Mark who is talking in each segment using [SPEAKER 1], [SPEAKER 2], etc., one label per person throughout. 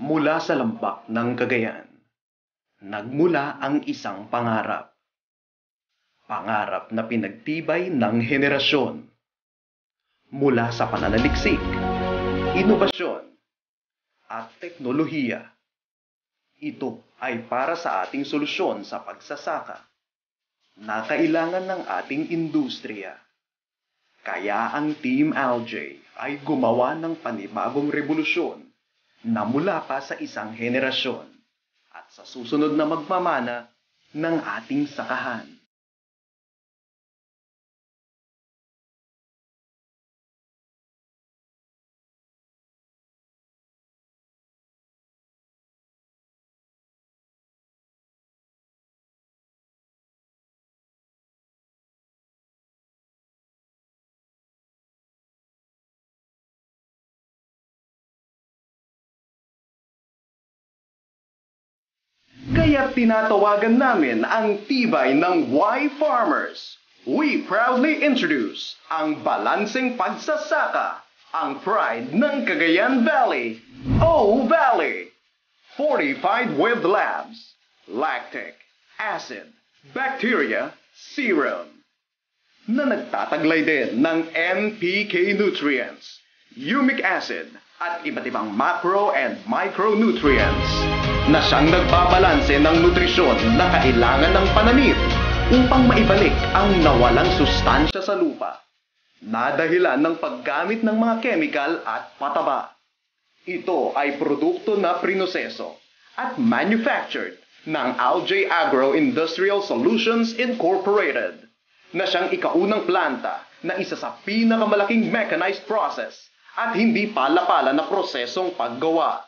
[SPEAKER 1] Mula sa lambak ng Cagayan, nagmula ang isang pangarap. Pangarap na pinagtibay ng henerasyon. Mula sa pananaliksik, inobasyon, at teknolohiya. Ito ay para sa ating solusyon sa pagsasaka na kailangan ng ating industriya. Kaya ang Team Algae ay gumawa ng panibagong revolusyon na mula pa sa isang henerasyon at sa susunod na magmamana ng ating sakahan. Kaya tinatawagan namin ang tibay ng Y Farmers. We proudly introduce ang balanseng pagsasaka, ang pride ng Cagayan Valley, O Valley. Fortified with labs, lactic, acid, bacteria, serum. Na nagtataglay din ng NPK nutrients, humic acid, at iba't ibang macro and micronutrients na siyang nagbabalanse ng nutrisyon na kailangan ng pananim upang maibalik ang nawalang sustansya sa lupa na dahilan ng paggamit ng mga chemical at pataba. Ito ay produkto na prinoseso at manufactured ng Algae Agro Industrial Solutions Incorporated na siyang ikaunang planta na isa sa pinakamalaking mechanized process at hindi pala-pala na prosesong paggawa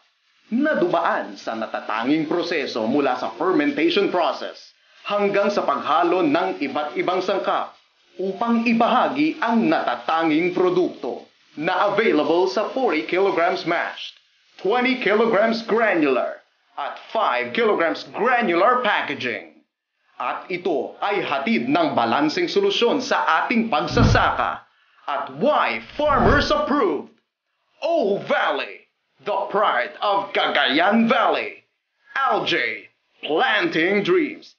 [SPEAKER 1] na dumaan sa natatanging proseso mula sa fermentation process hanggang sa paghalo ng iba't ibang sangkap upang ibahagi ang natatanging produkto na available sa 40 kilograms mashed, 20 kilograms granular, at 5 kilograms granular packaging. At ito ay hatid ng balanseng solusyon sa ating pagsasaka at why farmers approved. O Valley, the pride of Cagayan Valley. Algae, planting dreams.